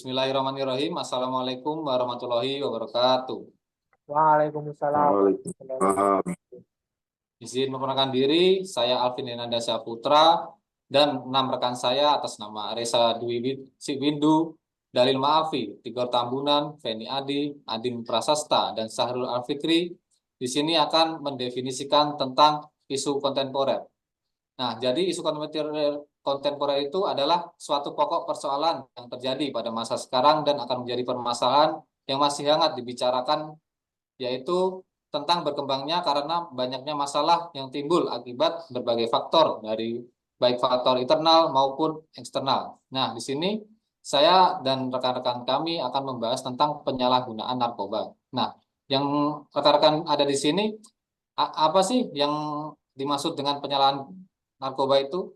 Bismillahirrahmanirrahim. Assalamualaikum warahmatullahi wabarakatuh. Waalaikumsalam. Waalaikumsalam. Izin memperkenalkan diri, saya Alvin Denanda Saputra dan 6 rekan saya atas nama Reza Dwi Windu, Dalil Maafi, Tigor Tambunan, Feni Adi, Adin Prasasta, dan Sahrul Alfikri di sini akan mendefinisikan tentang isu kontemporer. Nah, jadi isu kontemporer itu adalah suatu pokok persoalan yang terjadi pada masa sekarang dan akan menjadi permasalahan yang masih hangat dibicarakan, yaitu tentang berkembangnya karena banyaknya masalah yang timbul akibat berbagai faktor, dari baik faktor internal maupun eksternal. Nah, di sini saya dan rekan-rekan kami akan membahas tentang penyalahgunaan narkoba. Nah, yang rekan-rekan ada di sini, apa sih yang dimaksud dengan penyalahan narkoba itu?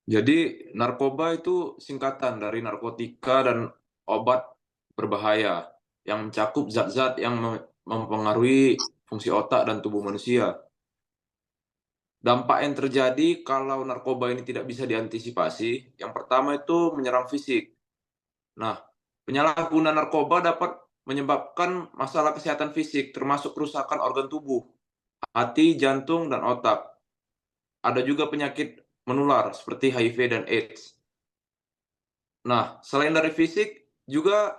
Jadi narkoba itu singkatan dari narkotika dan obat berbahaya yang mencakup zat-zat yang mempengaruhi fungsi otak dan tubuh manusia. Dampak yang terjadi kalau narkoba ini tidak bisa diantisipasi, yang pertama itu menyerang fisik. Nah, penyalahgunaan narkoba dapat menyebabkan masalah kesehatan fisik, termasuk kerusakan organ tubuh, hati, jantung, dan otak. Ada juga penyakit menular seperti HIV dan AIDS. Nah, selain dari fisik, juga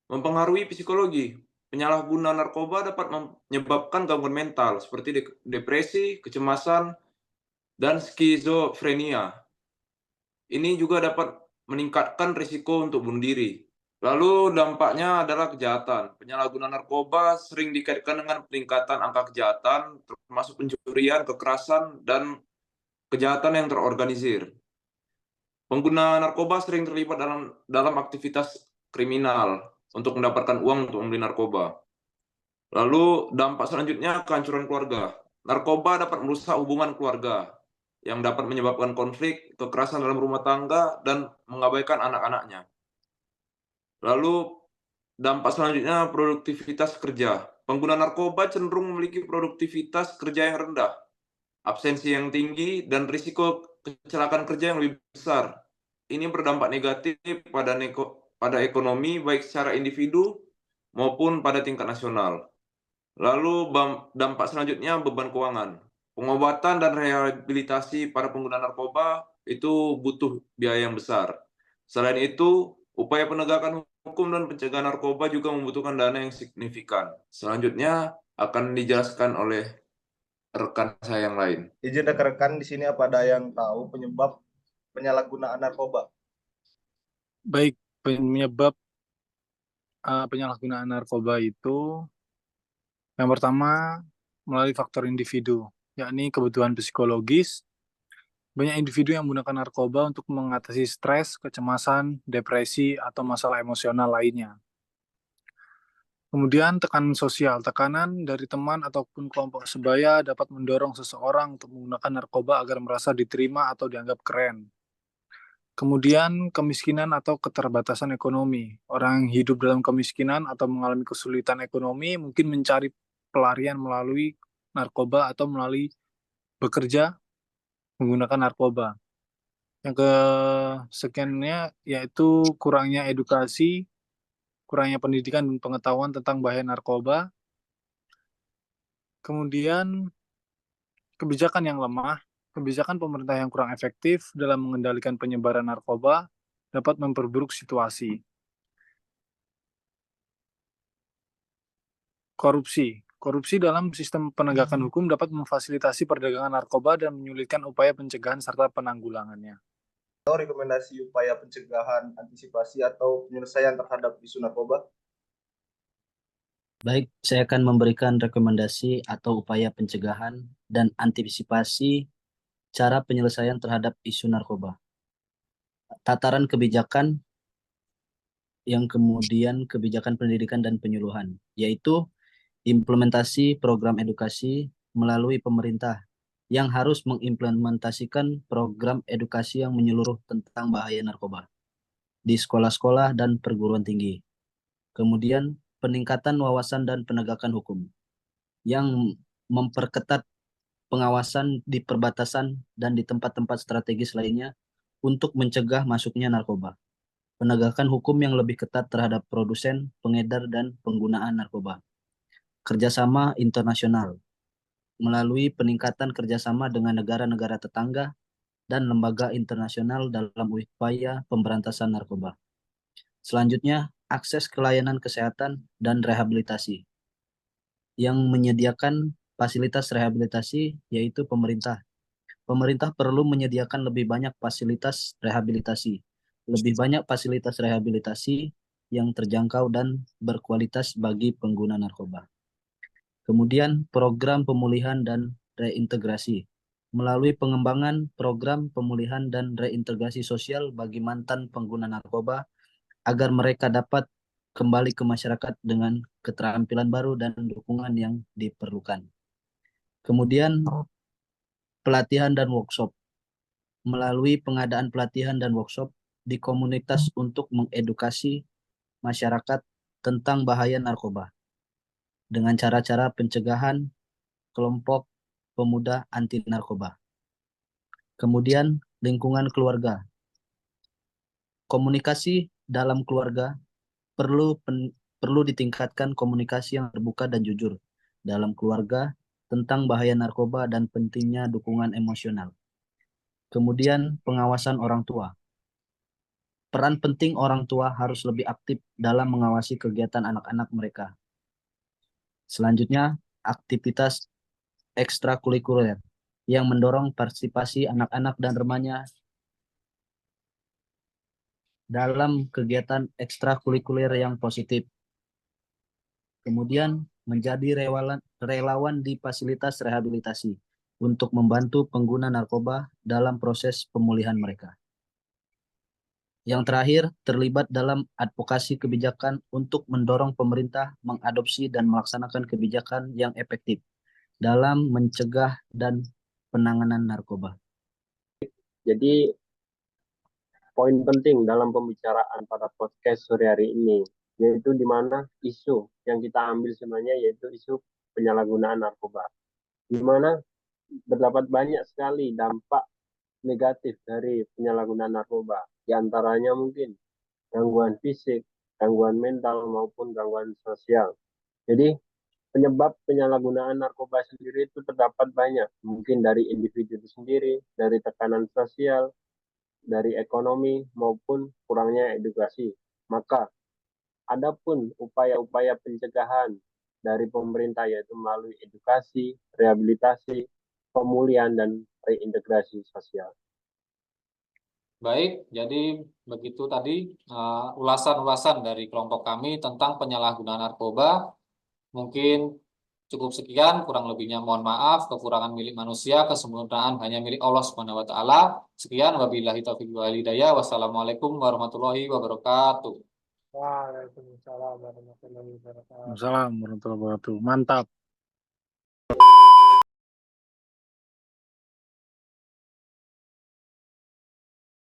mempengaruhi psikologi. Penyalahgunaan narkoba dapat menyebabkan gangguan mental seperti depresi, kecemasan, dan skizofrenia. Ini juga dapat meningkatkan risiko untuk bunuh diri. Lalu dampaknya adalah kejahatan. Penyalahgunaan narkoba sering dikaitkan dengan peningkatan angka kejahatan, termasuk pencurian, kekerasan, dan kejahatan yang terorganisir. Pengguna narkoba sering terlibat dalam aktivitas kriminal untuk mendapatkan uang untuk membeli narkoba. Lalu dampak selanjutnya kehancuran keluarga. Narkoba dapat merusak hubungan keluarga yang dapat menyebabkan konflik, kekerasan dalam rumah tangga, dan mengabaikan anak-anaknya. Lalu dampak selanjutnya produktivitas kerja. Pengguna narkoba cenderung memiliki produktivitas kerja yang rendah, absensi yang tinggi, dan risiko kecelakaan kerja yang lebih besar. Ini berdampak negatif pada ekonomi baik secara individu maupun pada tingkat nasional. Lalu dampak selanjutnya beban keuangan. Pengobatan dan rehabilitasi para pengguna narkoba itu butuh biaya yang besar. Selain itu, upaya penegakan hukum dan pencegahan narkoba juga membutuhkan dana yang signifikan. Selanjutnya akan dijelaskan oleh rekan saya yang lain. Izin rekan-rekan di sini apa ada yang tahu penyebab penyalahgunaan narkoba? Baik, penyebab penyalahgunaan narkoba itu yang pertama melalui faktor individu, yakni kebutuhan psikologis. Banyak individu yang menggunakan narkoba untuk mengatasi stres, kecemasan, depresi, atau masalah emosional lainnya. Kemudian tekanan sosial, tekanan dari teman ataupun kelompok sebaya dapat mendorong seseorang untuk menggunakan narkoba agar merasa diterima atau dianggap keren. Kemudian kemiskinan atau keterbatasan ekonomi. Orang yang hidup dalam kemiskinan atau mengalami kesulitan ekonomi mungkin mencari pelarian melalui narkoba atau melalui bekerja menggunakan narkoba. Yang kesekiannya yaitu kurangnya edukasi, kurangnya pendidikan dan pengetahuan tentang bahaya narkoba. Kemudian kebijakan yang lemah, kebijakan pemerintah yang kurang efektif dalam mengendalikan penyebaran narkoba dapat memperburuk situasi. Korupsi. Korupsi dalam sistem penegakan hukum dapat memfasilitasi perdagangan narkoba dan menyulitkan upaya pencegahan serta penanggulangannya. Atau rekomendasi upaya pencegahan, antisipasi, atau penyelesaian terhadap isu narkoba? Baik, saya akan memberikan rekomendasi atau upaya pencegahan dan antisipasi cara penyelesaian terhadap isu narkoba. Tataran kebijakan yang kemudian kebijakan pendidikan dan penyuluhan, yaitu implementasi program edukasi melalui pemerintah yang harus mengimplementasikan program edukasi yang menyeluruh tentang bahaya narkoba di sekolah-sekolah dan perguruan tinggi. Kemudian peningkatan wawasan dan penegakan hukum yang memperketat pengawasan di perbatasan dan di tempat-tempat strategis lainnya untuk mencegah masuknya narkoba. penegakan hukum yang lebih ketat terhadap produsen, pengedar, dan penggunaan narkoba. Kerjasama internasional melalui peningkatan kerjasama dengan negara-negara tetangga dan lembaga internasional dalam upaya pemberantasan narkoba. Selanjutnya, akses ke layanan kesehatan dan rehabilitasi. Yang menyediakan fasilitas rehabilitasi yaitu pemerintah. Pemerintah perlu menyediakan lebih banyak fasilitas rehabilitasi. Lebih banyak fasilitas rehabilitasi yang terjangkau dan berkualitas bagi pengguna narkoba. Kemudian program pemulihan dan reintegrasi. Melalui pengembangan program pemulihan dan reintegrasi sosial bagi mantan pengguna narkoba agar mereka dapat kembali ke masyarakat dengan keterampilan baru dan dukungan yang diperlukan. Kemudian pelatihan dan workshop. Melalui pengadaan pelatihan dan workshop di komunitas untuk mengedukasi masyarakat tentang bahaya narkoba dengan cara-cara pencegahan kelompok pemuda anti narkoba. Kemudian lingkungan keluarga. Komunikasi dalam keluarga perlu ditingkatkan komunikasi yang terbuka dan jujur dalam keluarga tentang bahaya narkoba dan pentingnya dukungan emosional. Kemudian pengawasan orang tua. Peran penting orang tua harus lebih aktif dalam mengawasi kegiatan anak-anak mereka. Selanjutnya, aktivitas ekstrakurikuler yang mendorong partisipasi anak-anak dan remaja dalam kegiatan ekstrakurikuler yang positif. Kemudian menjadi relawan di fasilitas rehabilitasi untuk membantu pengguna narkoba dalam proses pemulihan mereka. Yang terakhir, terlibat dalam advokasi kebijakan untuk mendorong pemerintah mengadopsi dan melaksanakan kebijakan yang efektif dalam mencegah dan penanganan narkoba. Jadi poin penting dalam pembicaraan pada podcast sore hari ini, yaitu di mana isu yang kita ambil sebenarnya yaitu isu penyalahgunaan narkoba. Di mana terdapat banyak sekali dampak negatif dari penyalahgunaan narkoba. Di antaranya mungkin gangguan fisik, gangguan mental, maupun gangguan sosial. Jadi penyebab penyalahgunaan narkoba sendiri itu terdapat banyak. Mungkin dari individu itu sendiri, dari tekanan sosial, dari ekonomi, maupun kurangnya edukasi. Maka adapun upaya-upaya pencegahan dari pemerintah yaitu melalui edukasi, rehabilitasi, pemulihan, dan reintegrasi sosial. Baik, jadi begitu tadi ulasan-ulasan dari kelompok kami tentang penyalahgunaan narkoba. Mungkin cukup sekian, kurang lebihnya mohon maaf, kekurangan milik manusia, kesempurnaan hanya milik Allah Subhanahu wa taala. Sekian, wabillahi taufiq wal hidayah. Wassalamualaikum warahmatullahi wabarakatuh. Waalaikumsalam warahmatullahi wabarakatuh. Mantap.